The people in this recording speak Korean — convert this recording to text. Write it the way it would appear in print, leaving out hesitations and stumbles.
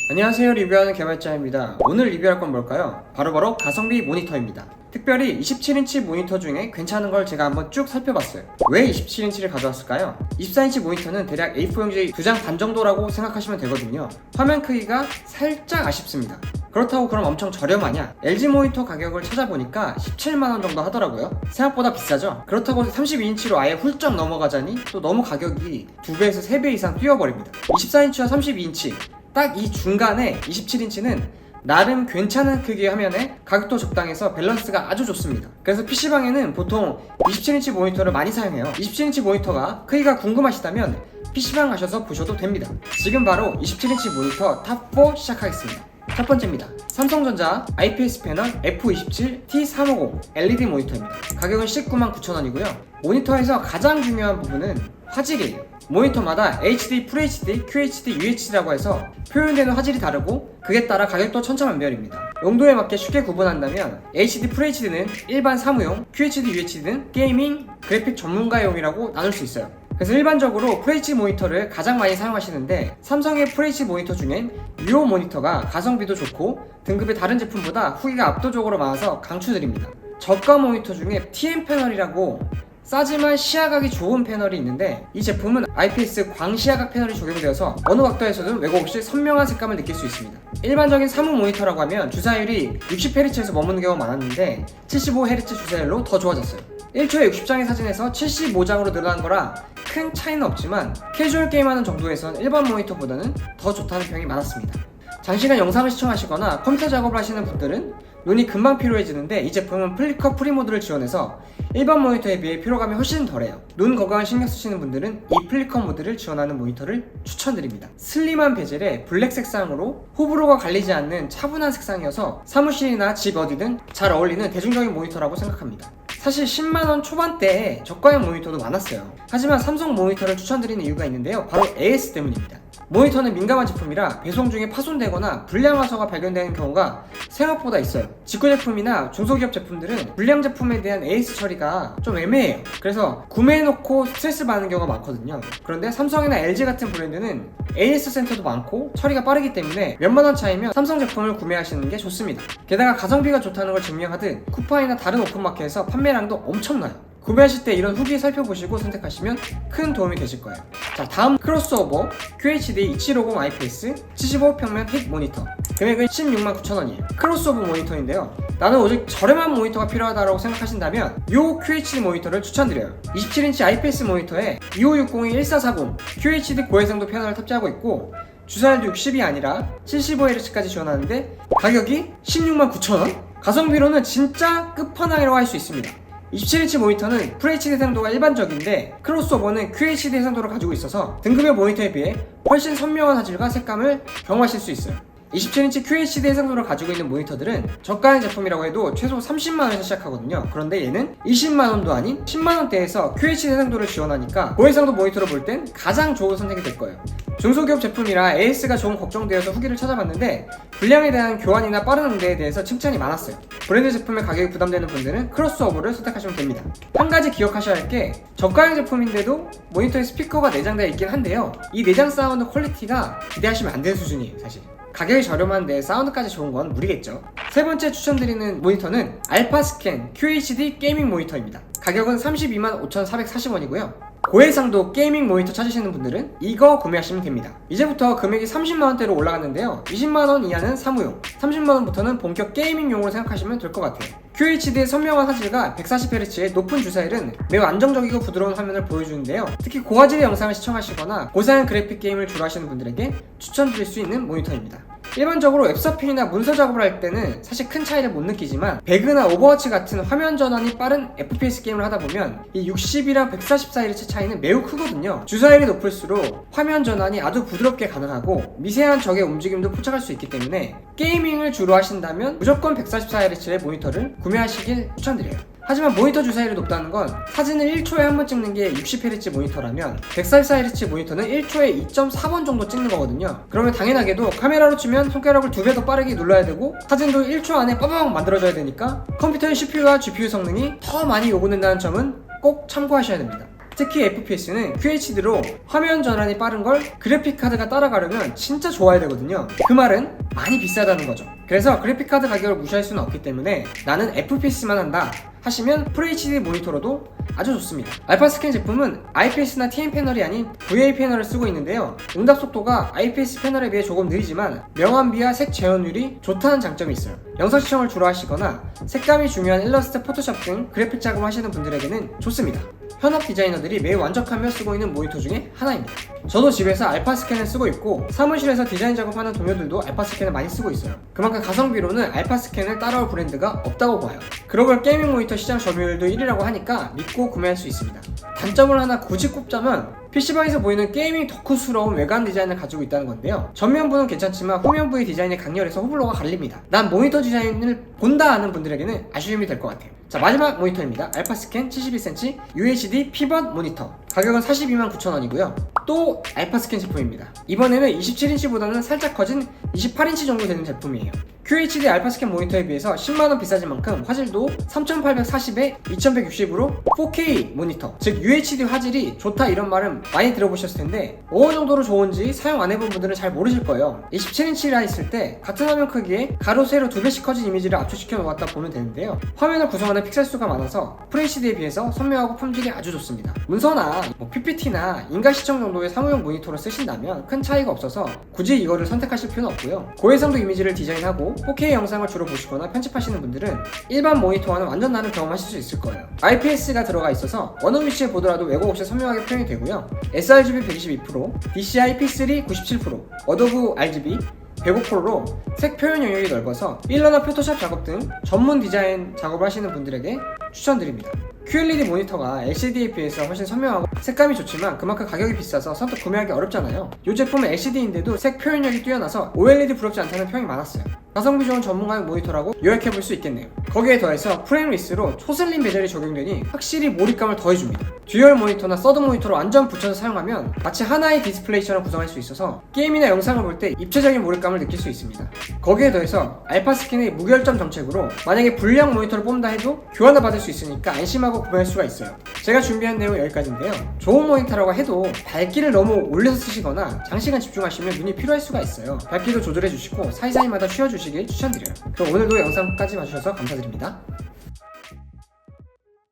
안녕하세요, 리뷰하는 개발자입니다. 오늘 리뷰할 건 뭘까요? 바로 가성비 모니터입니다. 특별히 27인치 모니터 중에 괜찮은 걸 제가 한번 쭉 살펴봤어요. 왜 27인치를 가져왔을까요? 24인치 모니터는 대략 A4 용지 2장 반 정도라고 생각하시면 되거든요. 화면 크기가 살짝 아쉽습니다. 그렇다고 그럼 엄청 저렴하냐? LG 모니터 가격을 찾아보니까 17만원 정도 하더라고요. 생각보다 비싸죠? 그렇다고 32인치로 아예 훌쩍 넘어가자니 또 너무 가격이 2배에서 3배 이상 뛰어버립니다. 24인치와 32인치 딱 이 중간에 27인치는 나름 괜찮은 크기의 화면에 가격도 적당해서 밸런스가 아주 좋습니다. 그래서 PC방에는 보통 27인치 모니터를 많이 사용해요. 27인치 모니터가 크기가 궁금하시다면 PC방 가셔서 보셔도 됩니다. 지금 바로 27인치 모니터 탑4 시작하겠습니다. 첫 번째입니다. 삼성전자 IPS 패널 F27T350 LED 모니터입니다. 가격은 199,900원이고요. 모니터에서 가장 중요한 부분은 화질이에요. 모니터마다 HD, FHD, QHD, UHD라고 해서 표현되는 화질이 다르고 그에 따라 가격도 천차만별입니다. 용도에 맞게 쉽게 구분한다면 HD, FHD는 일반 사무용, QHD, UHD는 게이밍, 그래픽 전문가용이라고 나눌 수 있어요. 그래서 일반적으로 FHD 모니터를 가장 많이 사용하시는데 삼성의 FHD 모니터 중엔 듀오 모니터가 가성비도 좋고 등급이 다른 제품보다 후기가 압도적으로 많아서 강추드립니다. 저가 모니터 중에 TN 패널이라고 싸지만 시야각이 좋은 패널이 있는데 이 제품은 IPS 광시야각 패널이 적용되어서 어느 각도에서든 왜곡 없이 선명한 색감을 느낄 수 있습니다. 일반적인 사무 모니터라고 하면 주사율이 60Hz에서 머무는 경우가 많았는데 75Hz 주사율로 더 좋아졌어요. 1초에 60장의 사진에서 75장으로 늘어난 거라 큰 차이는 없지만 캐주얼 게임하는 정도에선 일반 모니터보다는 더 좋다는 평이 많았습니다. 장시간 영상을 시청하시거나 컴퓨터 작업을 하시는 분들은 눈이 금방 피로해지는데 이 제품은 플리커 프리모드를 지원해서 일반 모니터에 비해 피로감이 훨씬 덜해요. 눈 건강을 신경 쓰시는 분들은 이 플리커 모드를 지원하는 모니터를 추천드립니다. 슬림한 베젤에 블랙 색상으로 호불호가 갈리지 않는 차분한 색상이어서 사무실이나 집 어디든 잘 어울리는 대중적인 모니터라고 생각합니다. 사실 10만원 초반대에 저가형 모니터도 많았어요. 하지만 삼성 모니터를 추천드리는 이유가 있는데요. 바로 AS 때문입니다. 모니터는 민감한 제품이라 배송 중에 파손되거나 불량 화소가 발견되는 경우가 생각보다 있어요. 직구 제품이나 중소기업 제품들은 불량 제품에 대한 AS 처리가 좀 애매해요. 그래서 구매해놓고 스트레스 받는 경우가 많거든요. 그런데 삼성이나 LG 같은 브랜드는 AS 센터도 많고 처리가 빠르기 때문에 몇만원 차이면 삼성 제품을 구매하시는 게 좋습니다. 게다가 가성비가 좋다는 걸 증명하듯 쿠팡이나 다른 오픈마켓에서 판매량도 엄청나요. 구매하실 때 이런 후기 살펴보시고 선택하시면 큰 도움이 되실 거예요. 자, 다음 크로스오버 QHD 2750 IPS 75평면 힙 모니터. 금액은 169,900원이에요. 크로스오버 모니터인데요. 나는 오직 저렴한 모니터가 필요하다고 생각하신다면 이 QHD 모니터를 추천드려요. 27인치 IPS 모니터에 2560-1440 QHD 고해상도 패널을 탑재하고 있고 주사율도 60이 아니라 75Hz까지 지원하는데 가격이 169,900원? 가성비로는 진짜 끝판왕이라고 할 수 있습니다. 27인치 모니터는 FHD 해상도가 일반적인데 크로스오버는 QHD 해상도를 가지고 있어서 등급의 모니터에 비해 훨씬 선명한 화질과 색감을 경험하실 수 있어요. 27인치 QHD 해상도를 가지고 있는 모니터들은 저가의 제품이라고 해도 최소 30만원에서 시작하거든요. 그런데 얘는 20만원도 아닌 10만원대에서 QHD 해상도를 지원하니까 고해상도 모니터를 볼 땐 가장 좋은 선택이 될 거예요. 중소기업 제품이라 AS가 조금 걱정되어서 후기를 찾아봤는데 불량에 대한 교환이나 빠른 응대에 대해서 칭찬이 많았어요. 브랜드 제품의 가격이 부담되는 분들은 크로스오버를 선택하시면 됩니다. 한 가지 기억하셔야 할 게 저가형 제품인데도 모니터에 스피커가 내장되어 있긴 한데요. 이 내장 사운드 퀄리티가 기대하시면 안 되는 수준이에요. 사실 가격이 저렴한데 사운드까지 좋은 건 무리겠죠. 세 번째 추천드리는 모니터는 알파스캔 QHD 게이밍 모니터입니다. 가격은 325,440원이고요. 고해상도 게이밍 모니터 찾으시는 분들은 이거 구매하시면 됩니다. 이제부터 금액이 30만원대로 올라갔는데요. 20만원 이하는 사무용, 30만원부터는 본격 게이밍용으로 생각하시면 될 것 같아요. QHD의 선명한 화질과 140Hz의 높은 주사율은 매우 안정적이고 부드러운 화면을 보여주는데요. 특히 고화질의 영상을 시청하시거나 고사양 그래픽 게임을 주로 하시는 분들에게 추천드릴 수 있는 모니터입니다. 일반적으로 웹서핑이나 문서 작업을 할 때는 사실 큰 차이를 못 느끼지만 배그나 오버워치 같은 화면 전환이 빠른 FPS 게임을 하다 보면 이 60이랑 144Hz 차이는 매우 크거든요. 주사율이 높을수록 화면 전환이 아주 부드럽게 가능하고 미세한 적의 움직임도 포착할 수 있기 때문에 게이밍을 주로 하신다면 무조건 144Hz의 모니터를 구매하시길 추천드려요. 하지만 모니터 주사율이 높다는 건 사진을 1초에 한 번 찍는 게 60Hz 모니터라면 144Hz 모니터는 1초에 2.4번 정도 찍는 거거든요. 그러면 당연하게도 카메라로 치면 손가락을 2배 더 빠르게 눌러야 되고 사진도 1초 안에 빠바박 만들어져야 되니까 컴퓨터의 CPU와 GPU 성능이 더 많이 요구된다는 점은 꼭 참고하셔야 됩니다. 특히 FPS는 QHD로 화면 전환이 빠른 걸 그래픽카드가 따라가려면 진짜 좋아야 되거든요. 그 말은 많이 비싸다는 거죠. 그래서 그래픽카드 가격을 무시할 수는 없기 때문에 나는 FPS만 한다 하시면 FHD 모니터로도 아주 좋습니다. 알파스캔 제품은 IPS나 TN 패널이 아닌 VA 패널을 쓰고 있는데요. 응답 속도가 IPS 패널에 비해 조금 느리지만 명암비와 색 재현율이 좋다는 장점이 있어요. 영상 시청을 주로 하시거나 색감이 중요한 일러스트, 포토샵 등 그래픽 작업을 하시는 분들에게는 좋습니다. 현업 디자이너들이 매우 만족하며 쓰고 있는 모니터 중에 하나입니다. 저도 집에서 알파스캔을 쓰고 있고 사무실에서 디자인 작업하는 동료들도 알파스캔을 많이 쓰고 있어요. 그만큼 가성비로는 알파스캔을 따라올 브랜드가 없다고 봐요. 글로벌 게이밍 모니터 시장 점유율도 1위라고 하니까 믿고 구매할 수 있습니다. 단점을 하나 굳이 꼽자면 PC방에서 보이는 게이밍 덕후스러운 외관 디자인을 가지고 있다는 건데요. 전면부는 괜찮지만 후면부의 디자인이 강렬해서 호불호가 갈립니다. 난 모니터 디자인을 본다 하는 분들에게는 아쉬움이 될 것 같아요. 자, 마지막 모니터입니다. 알파스캔 71cm UHD 피벗 모니터. 가격은 429,000원이고요. 또 알파스캔 제품입니다. 이번에는 27인치보다는 살짝 커진 28인치 정도 되는 제품이에요. QHD 알파스캔 모니터에 비해서 10만원 비싸진 만큼 화질도 3840에 2160으로 4K 모니터, 즉 UHD 화질이 좋다 이런 말은 많이 들어보셨을 텐데 어느 정도로 좋은지 사용 안 해본 분들은 잘 모르실 거예요. 27인치라 했을 때 같은 화면 크기에 가로 세로 2배씩 커진 이미지를 압축시켜 놓았다 보면 되는데요. 화면을 구성하는 픽셀 수가 많아서 FHD에 비해서 선명하고 품질이 아주 좋습니다. 문서나 PPT나 인가 시청 정도의 사무용 모니터로 쓰신다면 큰 차이가 없어서 굳이 이거를 선택하실 필요는 없고요. 고해상도 이미지를 디자인하고 4K 영상을 주로 보시거나 편집하시는 분들은 일반 모니터와는 완전 다른 경험하실 수 있을 거예요. IPS가 들어가 있어서 어느 위치에 보더라도 왜곡 없이 선명하게 표현이 되고요. sRGB 122%, DCI P3 97%, 어도브 RGB 105%로 색 표현 영역이 넓어서 일러나 포토샵 작업 등 전문 디자인 작업을 하시는 분들에게 추천드립니다. QLED 모니터가 LCD에 비해서 훨씬 선명하고 색감이 좋지만 그만큼 가격이 비싸서 선뜻 구매하기 어렵잖아요. 이 제품은 LCD인데도 색 표현력이 뛰어나서 OLED 부럽지 않다는 평이 많았어요. 가성비 좋은 전문가용 모니터라고 요약해볼 수 있겠네요. 거기에 더해서 프레임리스로 초슬림 베젤이 적용되니 확실히 몰입감을 더해줍니다. 듀얼 모니터나 서드 모니터로 완전 붙여서 사용하면 마치 하나의 디스플레이처럼 구성할 수 있어서 게임이나 영상을 볼 때 입체적인 몰입감을 느낄 수 있습니다. 거기에 더해서 알파스캔의 무결점 정책으로 만약에 불량 모니터를 뽑는다 해도 교환을 받을 수 있으니까 안심하고 구매할 수가 있어요. 제가 준비한 내용은 여기까지인데요. 좋은 모니터라고 해도 밝기를 너무 올려서 쓰시거나 장시간 집중하시면 눈이 피로할 수가 있어요. 밝기도 조절해 주시고 사이사이마다 쉬어주시길 추천드려요. 그럼 오늘도 영상 끝까지 봐주셔서 감사드립니다.